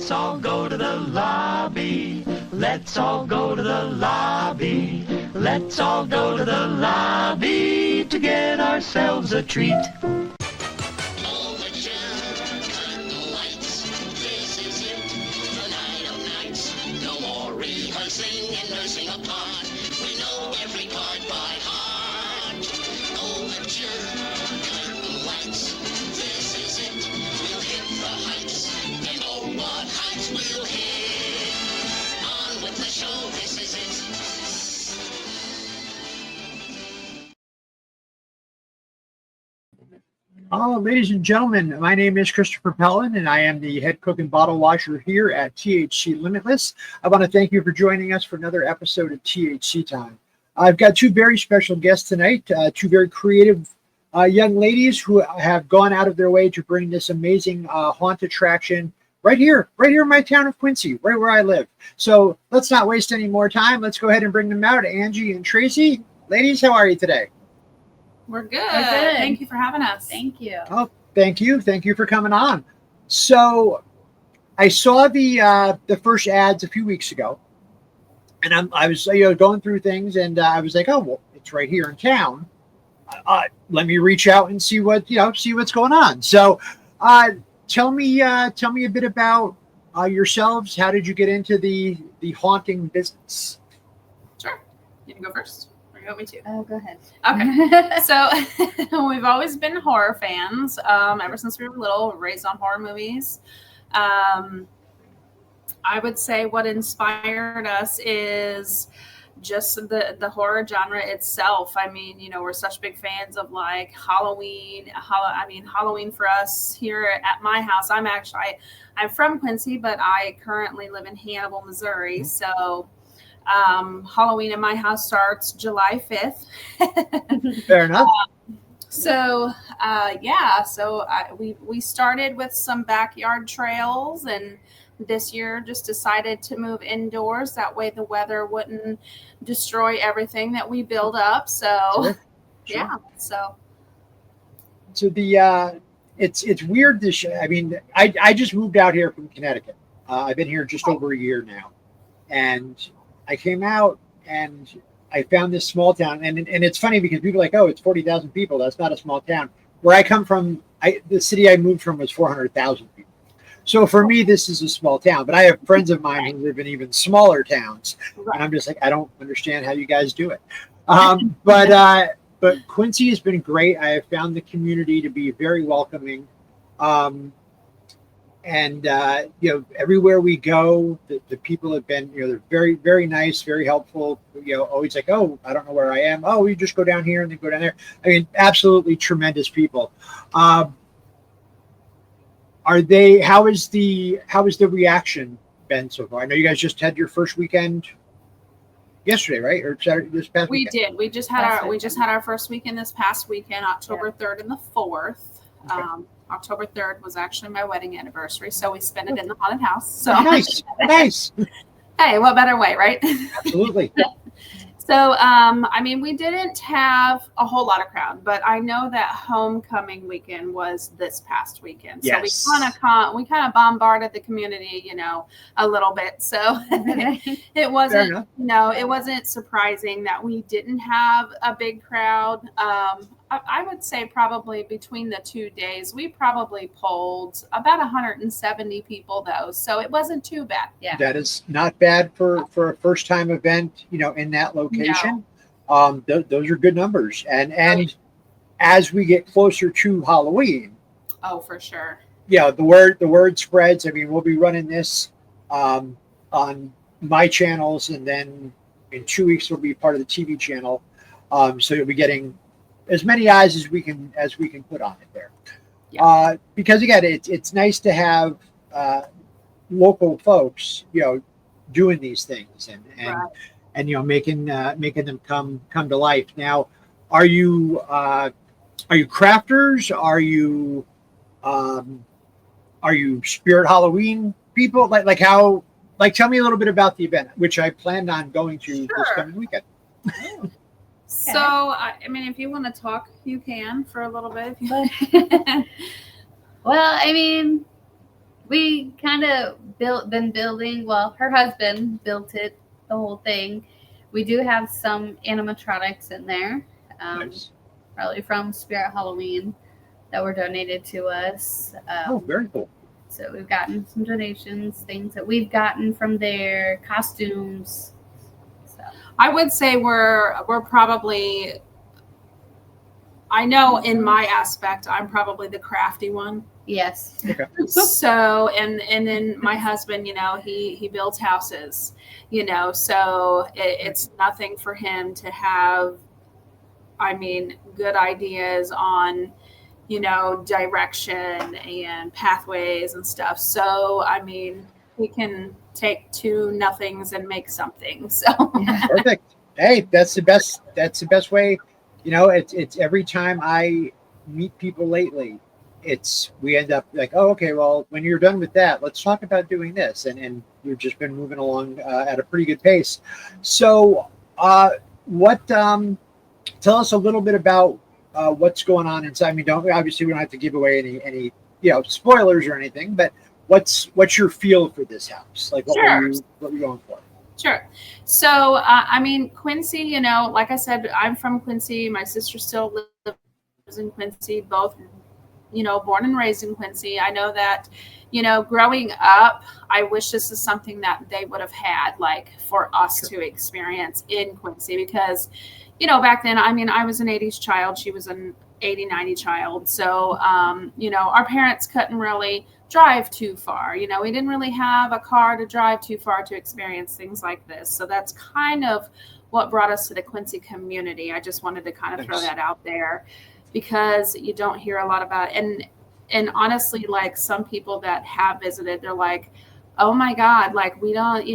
Let's all go to the lobby. Let's all go to the lobby. Let's all go to the lobby to get ourselves a treat. Ladies and gentlemen, my name is Christopher Pelton, and I am the head cook and bottle washer here at THC Limitless. I want to thank you for joining us for another episode of THC Time. I've got two very special guests tonight, two very creative young ladies who have gone out of their way to bring this amazing haunt attraction right here in my town of Quincy, right where I live. So let's not waste any more time. Let's go ahead and bring them out. Angie and Tracy. Ladies, how are you today? We're good. Thank you for having us. Thank you. Oh, thank you. Thank you for coming on. So I saw the first ads a few weeks ago, and I was going through things, and I was like, oh, well, it's right here in town. Let me reach out and see what's going on. So tell me a bit about yourselves. How did you get into the haunting business? Sure. You can go first. You want me to? Oh, go ahead. Okay. So we've always been horror fans ever since we were little, raised on horror movies. I would say what inspired us is just the horror genre itself. I mean, we're such big fans of like Halloween. Halloween for us here at my house. I'm from Quincy, but I currently live in Hannibal, Missouri. So Halloween in my house starts July 5th. Fair enough. We started with some backyard trails, and this year just decided to move indoors. That way the weather wouldn't destroy everything that we build up. So, Sure. Yeah. So it's weird this year. I mean, I just moved out here from Connecticut. I've been here just over a year now, and I came out and I found this small town, and it's funny because people are like, oh, it's 40,000 people. That's not a small town. Where I come from, the city I moved from was 400,000 people. So for me, this is a small town. But I have friends of mine who live in even smaller towns, and I'm just like, I don't understand how you guys do it. But Quincy has been great. I have found the community to be very welcoming. And everywhere we go, the people have been, they're very, very nice, very helpful. Always like, oh, I don't know where I am. Oh, you just go down here and then go down there. I mean, absolutely tremendous people. How is the reaction been so far? I know you guys just had your first weekend yesterday, right? Or Saturday, this past weekend? We did. We just had our first weekend this past weekend, October 3rd and the 4th. Okay. October 3rd was actually my wedding anniversary, so we spent it in the haunted house. So nice. Hey, what better way, right? Absolutely. So, we didn't have a whole lot of crowd, but I know that homecoming weekend was this past weekend. Yes. So we kind of bombarded the community, a little bit. So it wasn't, it wasn't surprising that we didn't have a big crowd. I would say probably between the 2 days, we probably polled about 170 people though. So it wasn't too bad. Yeah. That is not bad for a first time event, in that location. No. Those are good numbers. And as we get closer to Halloween. Oh, for sure. Yeah. The word spreads. I mean, we'll be running this on my channels, and then in 2 weeks, it'll be part of the TV channel. So you'll be getting as many eyes as we can put on it there. Yeah. Because again, it's nice to have local folks, doing these things and making them come to life. Now, are you crafters? Are you Spirit Halloween people? Like tell me a little bit about the event, which I planned on going to this coming weekend. So, if you want to talk, you can for a little bit. Well, We kind of been building. Well, her husband built it, the whole thing. We do have some animatronics in there, Nice. probably from Spirit Halloween that were donated to us. Oh, very cool. So we've gotten some donations, things that we've gotten from there, costumes. So I would say we're probably, I know in my aspect, I'm probably the crafty one. yes. Okay. So, and then my husband, he builds houses, so it's nothing for him to have, good ideas on, direction and pathways and stuff. So, we can take two nothings and make something. So Perfect. Hey, that's the best. That's the best way. It's every time I meet people lately, we end up like, oh, okay, well, when you're done with that, let's talk about doing this, and we've just been moving along at a pretty good pace. So, what? Tell us a little bit about what's going on inside. We don't have to give away any spoilers or anything, but what's your feel for this house? Like, what Sure. were you going for? Sure. So, Quincy, like I said, I'm from Quincy. My sister still lives in Quincy, both, born and raised in Quincy. I know that, growing up, I wish this is something that they would have had, like, for us to experience in Quincy, because, back then, I was an 80s child. She was an 80, 90 child. So, our parents couldn't really drive too far. We didn't really have a car to drive too far to experience things like this. So that's kind of what brought us to the Quincy community. I just wanted to kind of throw that out there, because you don't hear a lot about it. And honestly, like, some people that have visited, they're like, oh my God, like, we don't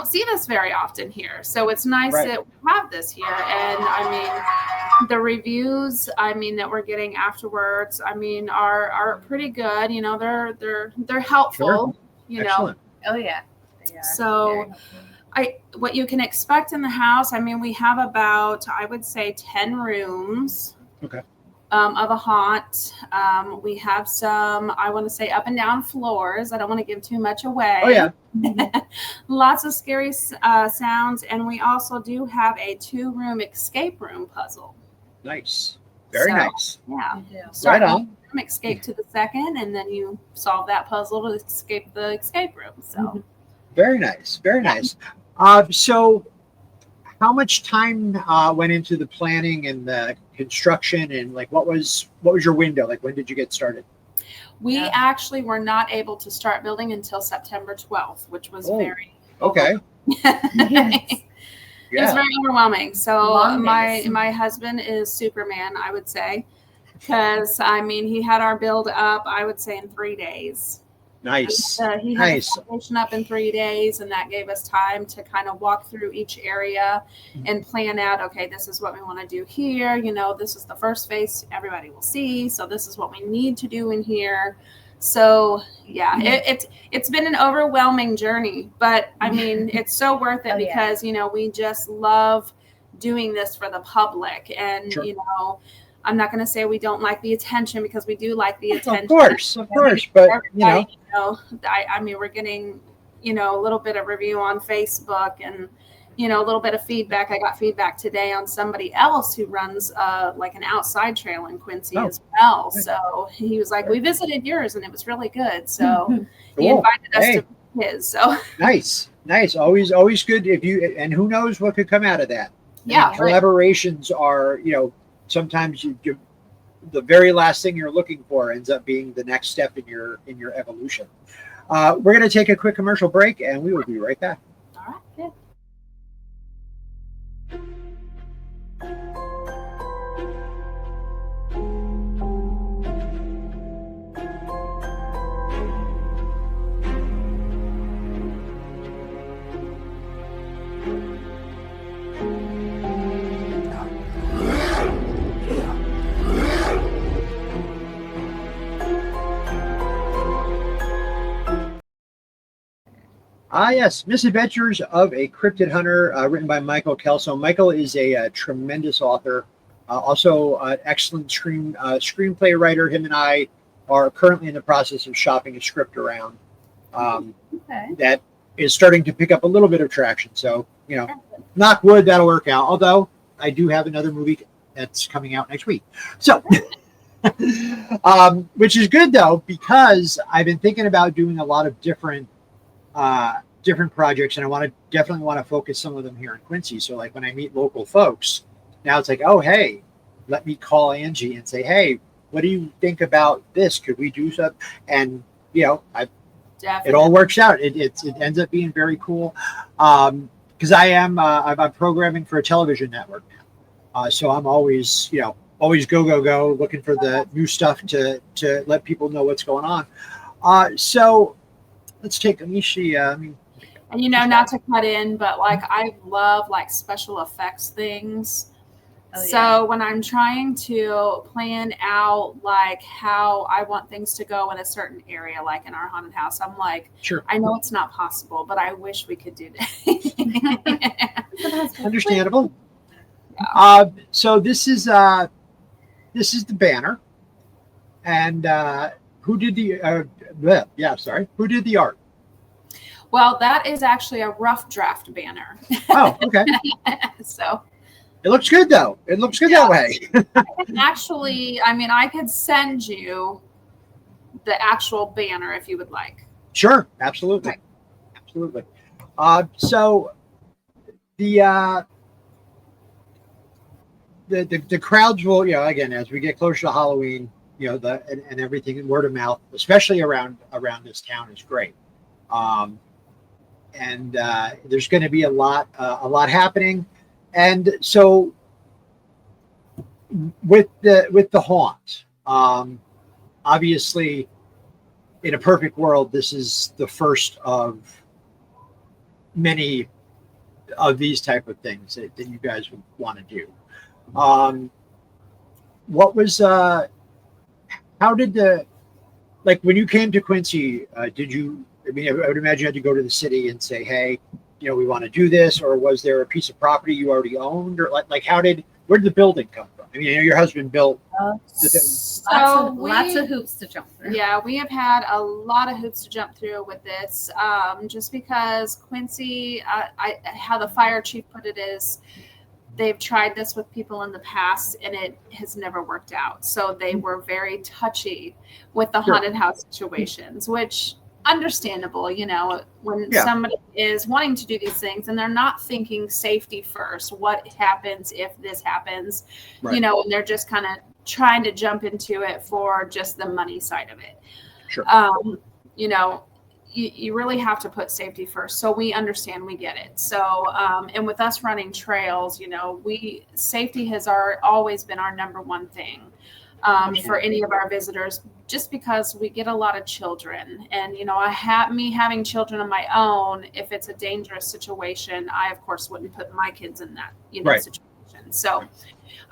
see this very often here. So it's nice that we have this here. And the reviews, that we're getting afterwards, are pretty good. They're helpful, Excellent. Oh yeah. They are. So what you can expect in the house, we have about, I would say, 10 rooms. Okay. Of a haunt. We have some, I want to say, up and down floors. I don't want to give too much away. Oh yeah. Lots of scary sounds. And we also do have a 2-room escape room puzzle. Nice. Very nice. Yeah. Right on. Escape to the second, and then you solve that puzzle to escape the escape room. So very nice. Very nice. So how much time went into the planning and the construction, and like what was your window? Like, when did you get started? We actually were not able to start building until September 12th, which was very okay. It was very overwhelming. So my husband is Superman, I would say, because he had our build up, I would say, in 3 days. Nice. He had the foundation up in 3 days, and that gave us time to kind of walk through each area and plan out, okay, this is what we want to do here. This is the first face everybody will see. So this is what we need to do in here. So yeah, it's been an overwhelming journey, but it's so worth it because, we just love doing this for the public. And, I'm not going to say we don't like the attention, because we do like the attention. Of course. But, we're getting, a little bit of review on Facebook, and, a little bit of feedback. I got feedback today on somebody else who runs like an outside trail in Quincy as well. So he was like, we visited yours and it was really good. So he invited us to his. So nice. Always good. And who knows what could come out of that. Yeah. Collaborations are, sometimes the very last thing you're looking for ends up being the next step in your evolution. We're going to take a quick commercial break, and we will be right back. All right. Good. Yes, Misadventures of a Cryptid Hunter, written by Michael Kelso. Michael is a tremendous author, also an excellent screenplay writer. Him and I are currently in the process of shopping a script around Okay. that is starting to pick up a little bit of traction. So, knock wood, that'll work out. Although I do have another movie that's coming out next week. So, which is good though, because I've been thinking about doing a lot of different projects, and I definitely want to focus some of them here in Quincy. So like when I meet local folks, now it's like, oh, hey, let me call Angie and say, hey, what do you think about this? Could we do something? And, it all works out. It ends up being very cool. Because I'm programming for a television network now. So I'm always go, looking for the new stuff to let people know what's going on. So let me see. And not to cut in, but like I love like special effects things. Oh, yeah. So when I'm trying to plan out like how I want things to go in a certain area, like in our haunted house, I'm like, sure, I know it's not possible, but I wish we could do that. Understandable. Yeah. So this is the banner, and who did the who did the art? Well, that is actually a rough draft banner. Oh, okay. So it looks good though. It looks good that way. actually, I could send you the actual banner if you would like. Sure, absolutely. Absolutely. So the crowds will, again, as we get closer to Halloween, and everything, and word of mouth, especially around this town, is great. And there's going to be a lot happening. And so with the haunt, obviously, in a perfect world, this is the first of many of these type of things that you guys would want to do. What was how did when you came to Quincy, did you, I would imagine you had to go to the city and say, hey, we want to do this, or was there a piece of property you already owned, or where did the building come from? Your husband built lots of hoops to jump through. Yeah, we have had a lot of hoops to jump through with this, just because Quincy, how the fire chief put it is, they've tried this with people in the past and it has never worked out. So they were very touchy with the haunted house situations, which understandable, when somebody is wanting to do these things and they're not thinking safety first, what happens if this happens, and they're just kind of trying to jump into it for just the money side of it. Sure. You really have to put safety first. So we understand, we get it. So, and with us running trails, safety has always been our number one thing. For any of our visitors, just because we get a lot of children, and having children of my own, if it's a dangerous situation, I of course wouldn't put my kids in that situation. So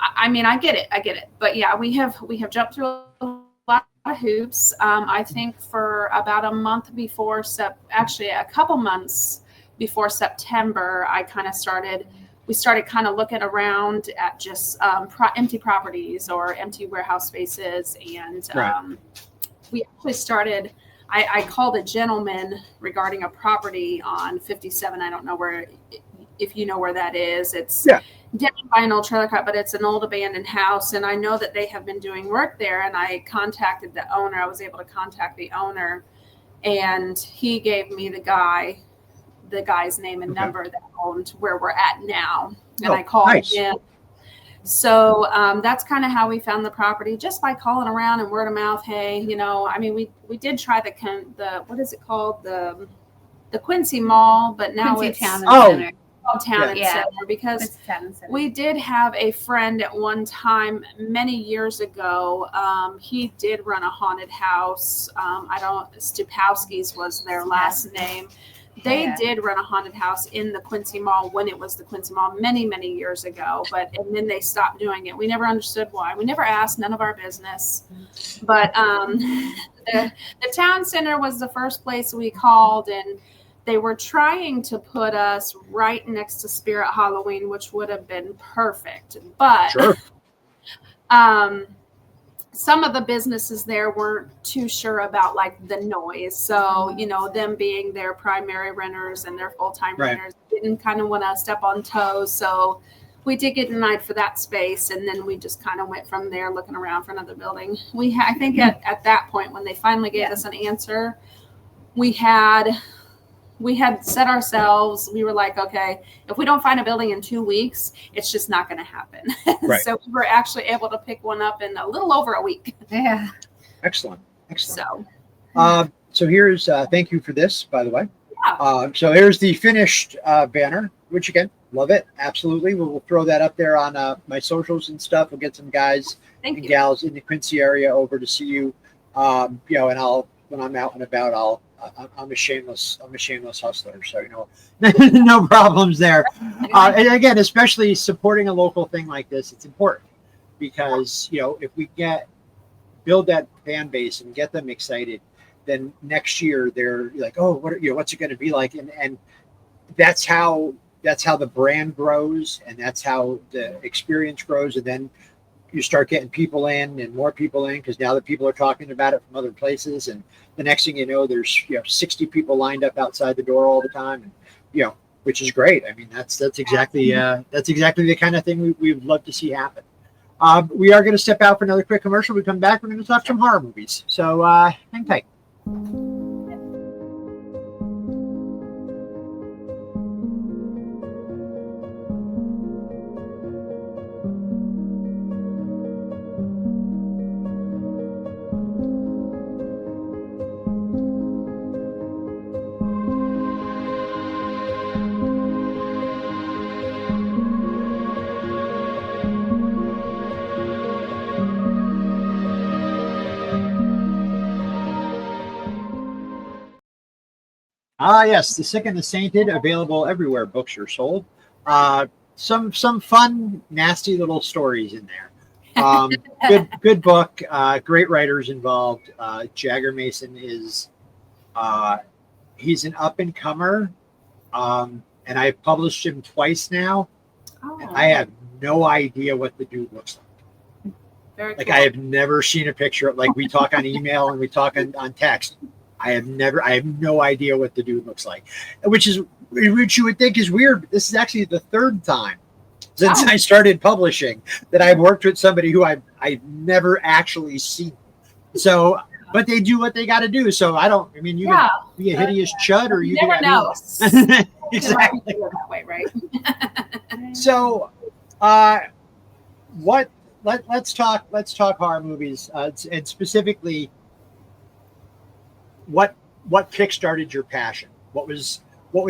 I get it, but yeah, we have jumped through a lot of hoops. I think for about a month before actually a couple months before September, we started kind of looking around at just empty properties or empty warehouse spaces. And we actually started, I called a gentleman regarding a property on 57. I don't know if you know where that is. It's down by an old trailer park, but it's an old abandoned house. And I know that they have been doing work there. And I contacted the owner. I was able to contact the owner, and he gave me the guy's name and number that owned where we're at now. And I called him. So that's kind of how we found the property, just by calling around and word of mouth. Hey, we did try the what is it called? The Quincy Mall, but now Quincy it's Town and Center. Town and Center, because we did have a friend at one time many years ago. He did run a haunted house. Stupowski's was their last name. They did run a haunted house in the Quincy Mall when it was the Quincy Mall many, many years ago, and then they stopped doing it. We never understood why. We never asked, none of our business. But the town center was the first place we called, and they were trying to put us right next to Spirit Halloween, which would have been perfect. But some of the businesses there weren't too sure about like the noise. So, them being their primary renters and their full-time renters didn't kind of want to step on toes. So we did get denied for that space. And then we just kind of went from there looking around for another building. I think at that point, when they finally gave us an answer, we had set ourselves, we were like, okay, if we don't find a building in 2 weeks, it's just not going to happen. Right. So we were actually able to pick one up in a little over a week. Yeah. Excellent. So, So here's, thank you for this, by the way. Yeah. So here's the finished banner, which again, love it. Absolutely. We'll throw that up there on my socials and stuff. We'll get some guys and gals in the Quincy area over to see you. And when I'm out and about, I'm a shameless hustler. So, no problems there. And again, especially supporting a local thing like this, it's important because, if we build that fan base and get them excited, then next year they're like, oh, what's it going to be like? And that's how the brand grows, and that's how the experience grows. And then you start getting people in and more people in, because now that people are talking about it from other places, and the next thing you know, there's 60 people lined up outside the door all the time, and which is great. I mean, that's exactly the kind of thing we'd love to see happen. We are going to step out for another quick commercial. We come back, we're going to talk some horror movies. So hang tight. Yes, The Sick and the Sainted, available everywhere books are sold. Some fun, nasty little stories in there. Good book. Great writers involved. Jagger Mason is he's an up and comer, and I've published him twice now. Oh. And I have no idea what the dude looks like. Very Like cool. I have never seen a picture. Like we talk on email and we talk on text. I have no idea what the dude looks like, which you would think is weird. But this is actually the third time since I started publishing that I've worked with somebody who I've never actually seen. So, but they do what they got to do. So you can be a hideous chud, or you never know. Exactly. That way, right? So, let's talk horror movies, and specifically, what kickstarted your passion? What was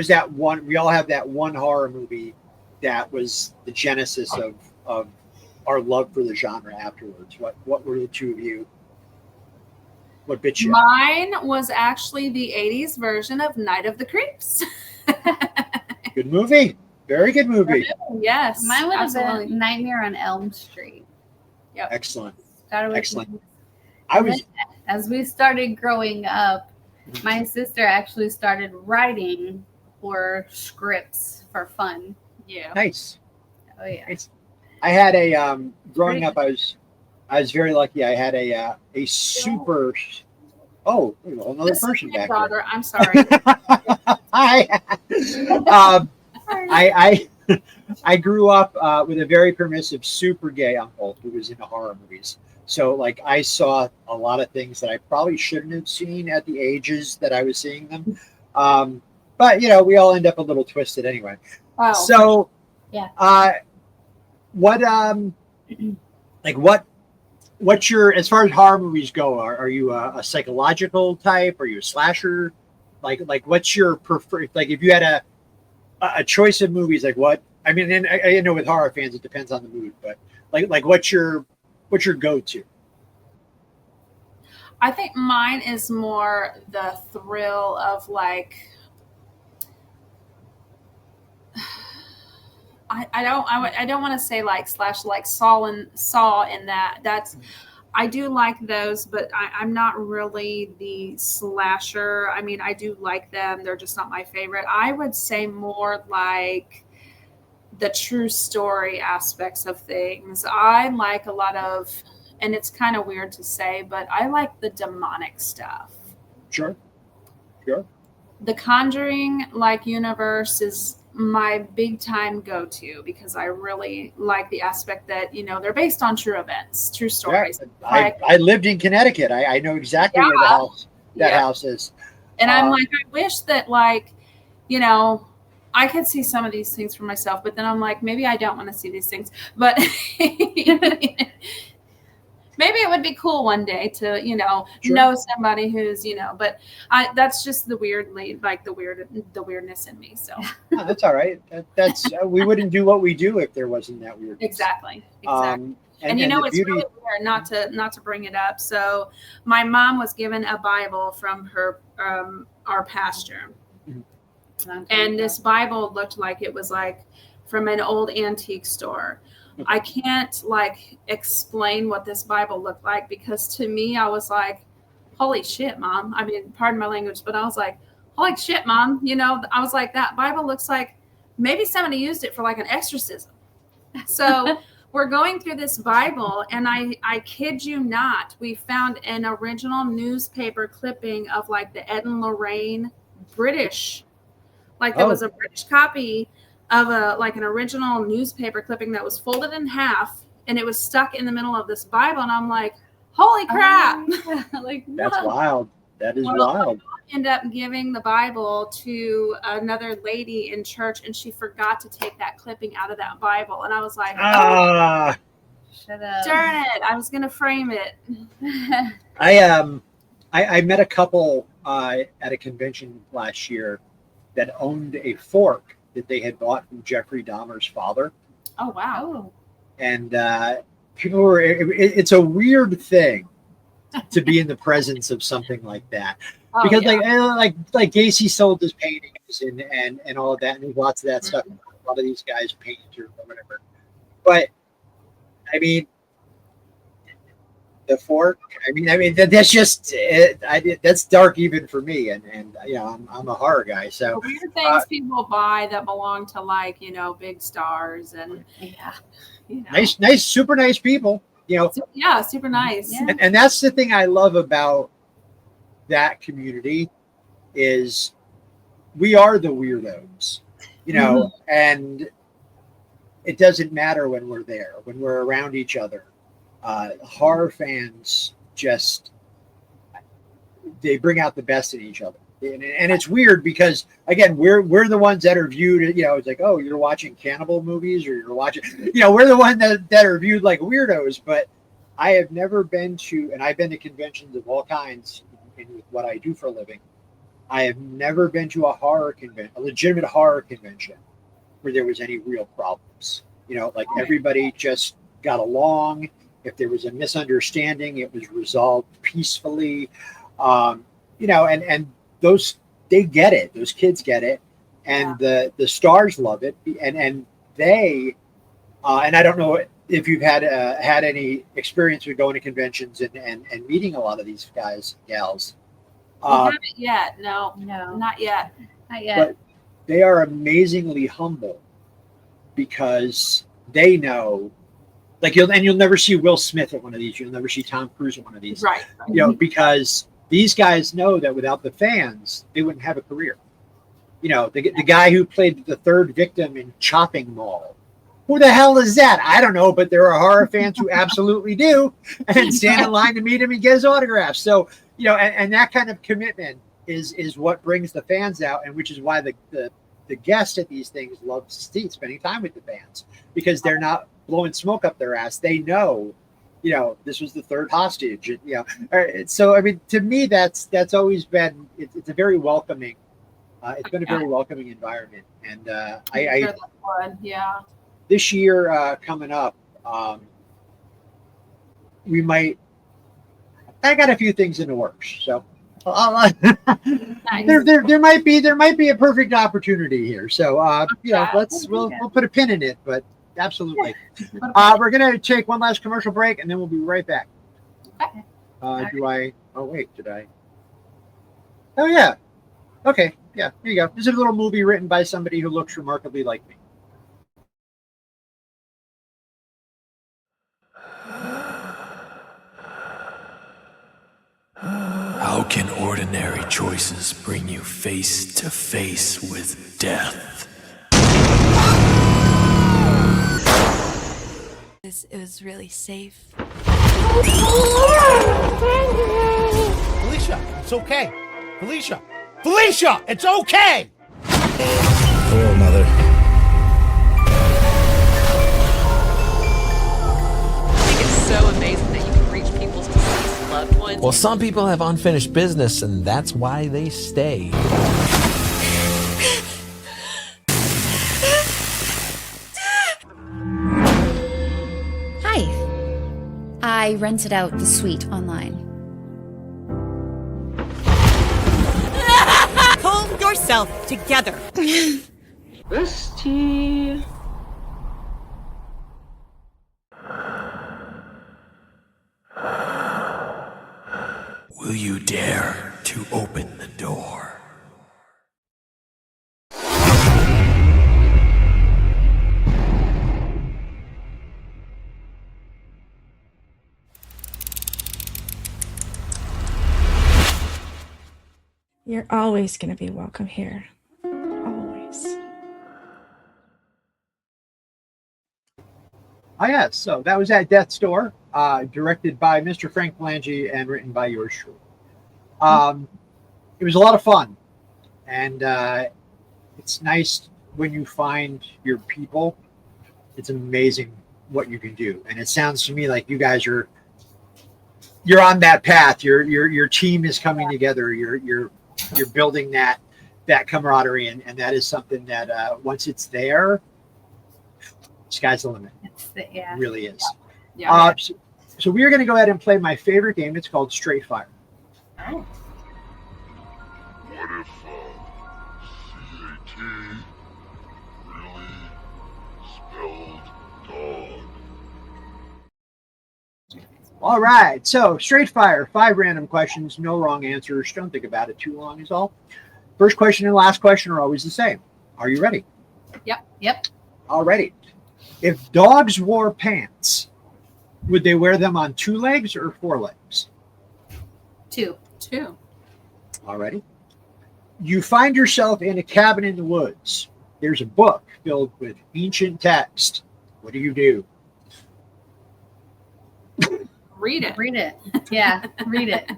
that one? We all have that one horror movie that was the genesis of our love for the genre afterwards. What were the two of you? What bit you? Mine was actually the 80s version of Night of the Creeps. Good movie. Very good movie. Yes. Mine would have absolutely. been Nightmare on Elm Street. Yep. Excellent. Excellent. As we started growing up, my sister actually started writing for scripts for fun. Yeah. Nice. Oh yeah. Nice. I had growing up. I was very lucky. I had a super. Oh, another person back daughter. there. I'm sorry. I grew up with a very permissive, super gay uncle who was into horror movies. So, like, I saw a lot of things that I probably shouldn't have seen at the ages that I was seeing them. But we all end up a little twisted anyway. Oh. So, yeah. What's your, as far as horror movies go, are you a psychological type? Are you a slasher? Like what's your preferred, like if you had a choice of movies, like what, I mean, and I know with horror fans, it depends on the mood, but like what's your go-to? I think mine is more the thrill of like, I don't want to say like slash like Saw in that. That's, I do like those, but I'm not really the slasher. I mean, I do like them. They're just not my favorite. I would say more like the true story aspects of things. I like a lot of and it's kind of weird to say, but I like the demonic stuff. Sure. The Conjuring universe is my big time go-to because I really like the aspect that, they're based on true events, true stories. Yeah, I lived in Connecticut. I know exactly where the house is. And I'm I wish that I could see some of these things for myself, but then I'm like, maybe I don't want to see these things. But maybe it would be cool one day to, know somebody who's, but that's just the weirdness in me. So no, that's all right. That's we wouldn't do what we do if there wasn't that weirdness. Exactly. And it's really weird not to bring it up. So my mom was given a Bible from her, our pastor. And this Bible looked like it was from an old antique store. I can't explain what this Bible looked like because to me, I was like, holy shit, Mom. I mean, pardon my language, but I was like, holy shit, Mom. I was like, that Bible looks like maybe somebody used it for an exorcism. So we're going through this Bible and I kid you not, we found an original newspaper clipping of the Ed and Lorraine British. There was a British copy of an original newspaper clipping that was folded in half and it was stuck in the middle of this Bible. And I'm like, holy crap. That's wild. That is wild. I ended up giving the Bible to another lady in church and she forgot to take that clipping out of that Bible. And I was like, shut up. Darn it. I was going to frame it. I met a couple at a convention last year that owned a fork that they had bought from Jeffrey Dahmer's father. Oh, wow. And people were, it's a weird thing to be in the presence of something like that. Because like Gacy sold his paintings and all of that, and there's lots of that stuff. A lot of these guys paint or whatever. But I mean, the fork. I mean that's just that's dark even for me, and I'm a horror guy. So the weird things people buy that belong to big stars and nice, super nice people. Super nice. Yeah. And that's the thing I love about that community is we are the weirdos, and it doesn't matter when we're there, when we're around each other. Horror fans they bring out the best in each other, and it's weird because again we're the ones that are viewed. It's like, oh, you're watching cannibal movies, or you're watching. We're the ones that are viewed like weirdos. But I have never been to, and I've been to conventions of all kinds with what I do for a living. I have never been to a legitimate horror convention where there was any real problems. Everybody just got along. If there was a misunderstanding, it was resolved peacefully. And those, they get it. Those kids get it. And the stars love it. And they, and I don't know if you've had any experience with going to conventions and meeting a lot of these guys, gals. We haven't yet. No, not yet. Not yet. But they are amazingly humble because they know. You'll never see Will Smith at one of these. You'll never see Tom Cruise at one of these. Right. Because these guys know that without the fans, they wouldn't have a career. The guy who played the third victim in Chopping Mall. Who the hell is that? I don't know, but there are horror fans who absolutely do and stand in line to meet him and get his autographs. So, and that kind of commitment is what brings the fans out, and which is why the guests at these things love spending time with the fans, because they're not blowing smoke up their ass. They know, this was the third hostage. So I mean, to me, that's always been it's a very welcoming. It's been a very welcoming environment, and this year coming up, we might. I got a few things in the works, so nice. there might be a perfect opportunity here. So we'll put a pin in it, but. Absolutely. We're going to take one last commercial break, and then we'll be right back. Okay. Did I? Oh, yeah. Okay. Yeah, here you go. This is a little movie written by somebody who looks remarkably like me. can ordinary choices bring you face to face with death? It was really safe. Felicia, it's okay. Felicia, it's okay! Hello, Mother. I think it's so amazing that you can reach people's deceased loved ones. Well, some people have unfinished business, and that's why they stay. Hi. I rented out the suite online. Pull yourself together. Bestie. Will you dare to open the door? You're always going to be welcome here. Always. Oh, yeah. So that was at Death's Door, directed by Mr. Frank Blangy and written by yours truly. It was a lot of fun. And it's nice when you find your people. It's amazing what you can do. And it sounds to me like you guys you're on that path. Your team is coming together. You're building that camaraderie, and that is something that once it's there, sky's the limit. It really is. Yeah. So we are going to go ahead and play my favorite game. It's called Straight Fire. Oh. What if CAT really spelled dog? All right. So Straight Fire, 5 random questions, no wrong answers. Don't think about it too long is all. First question and last question are always the same. Are you ready? Yep. All righty. If dogs wore pants, would they wear them on 2 legs or 4 legs? 2. All righty. You find yourself in a cabin in the woods. There's a book filled with ancient text. What do you do? Read it. Yeah, read it.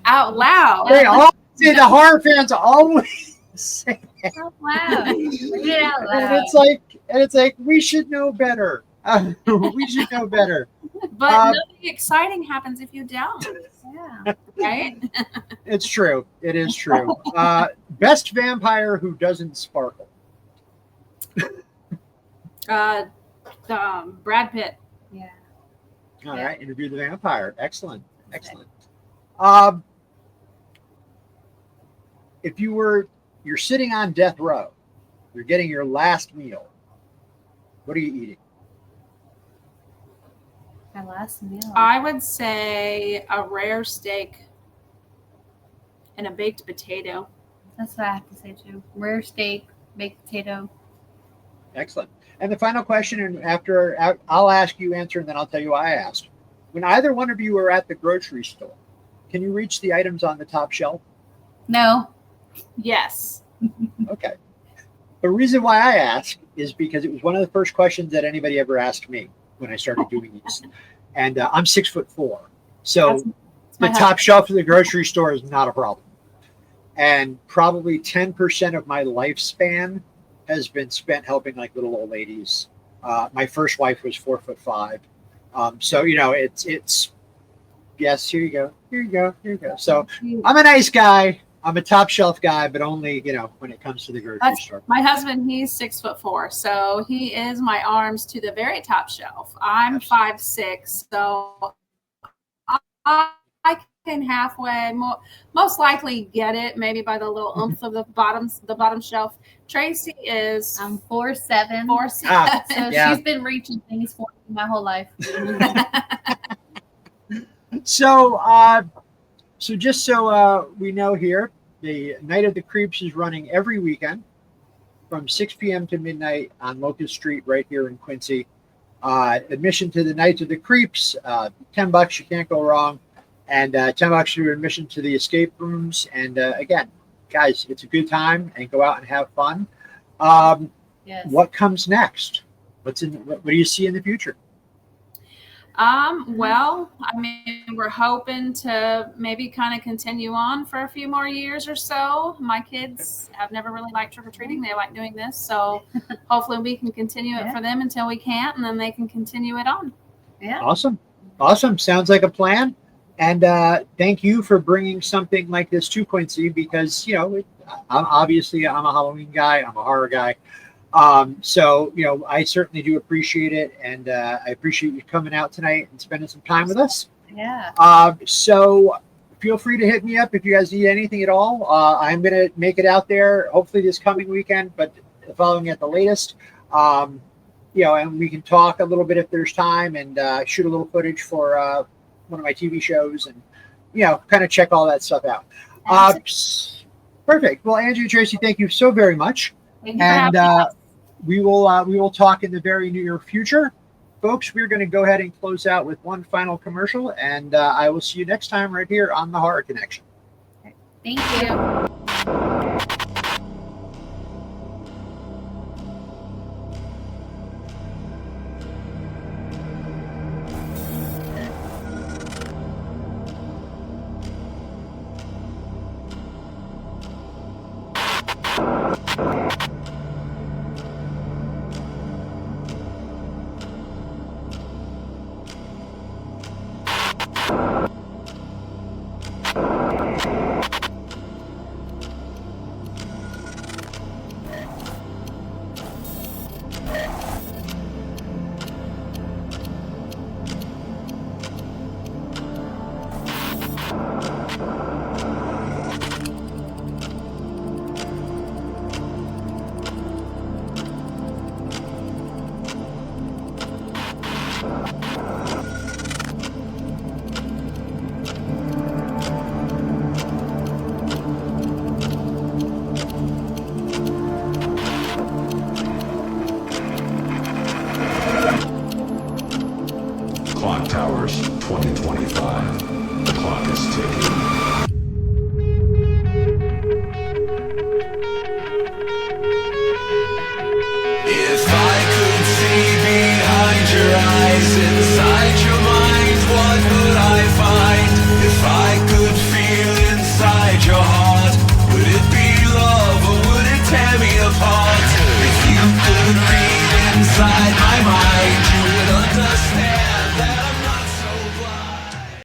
Out loud. They all say the horror fans always say that. Out loud. Read it out loud. And it's like we should know better. We should know better. But nothing exciting happens if you don't. Yeah. Right? It's true. It is true. Best vampire who doesn't sparkle. Brad Pitt. Yeah. All right. Interview the vampire. Excellent. If you're sitting on death row, you're getting your last meal. What are you eating? My last meal. I would say a rare steak and a baked potato. That's what I have to say too. Rare steak, baked potato. Excellent. And the final question, and after I'll ask you answer, and then I'll tell you why I asked. When either one of you are at the grocery store, can you reach the items on the top shelf? No. Yes. Okay. The reason why I ask is because it was one of the first questions that anybody ever asked me when I started doing these. And I'm 6'4", so the top shelf of the grocery store is not a problem. And probably 10% of my lifespan has been spent helping like little old ladies. My first wife was 4'5". So it's yes. Here you go. So I'm a nice guy. I'm a top shelf guy, but only, when it comes to the grocery store. My husband, he's 6'4", so he is my arms to the very top shelf. I'm 5'6", so I can halfway, most likely get it, maybe by the little oomph of the bottom shelf. Tracy is 4'7". 4'7". So Yeah. she's been reaching things for me my whole life. So just so we know here, the Night of the Creeps is running every weekend from 6 p.m. to midnight on Locust Street right here in Quincy. Admission to the Night of the Creeps, $10. You can't go wrong. and $10 for admission to the escape rooms. And again, guys, it's a good time, and go out and have fun. Yes. What comes next? What do you see in the future? Well, I mean, we're hoping to maybe kind of continue on for a few more years or so. My kids have never really liked trick-or-treating. They like doing this. So hopefully we can continue it for them until we can't, and then they can continue it on. Yeah. Awesome. Sounds like a plan. And thank you for bringing something like this to Quincy, because, I'm a Halloween guy. I'm a horror guy. So, I certainly do appreciate it. And I appreciate you coming out tonight and spending some time with us. Yeah. So feel free to hit me up if you guys need anything at all. I'm going to make it out there, hopefully this coming weekend, but following at the latest. And we can talk a little bit if there's time, and shoot a little footage for one of my TV shows, and, kind of check all that stuff out. Perfect. Well, Angie and Tracy, thank you so very much. Thank you for having us. We will talk in the very near future. Folks, we're going to go ahead and close out with one final commercial, and I will see you next time right here on The Horror Connection. Thank you. Clock Towers 2025. The clock is ticking. If I could see behind your eyes, inside your mind, what would I find? If I could feel inside your heart, would it be love or would it tear me apart?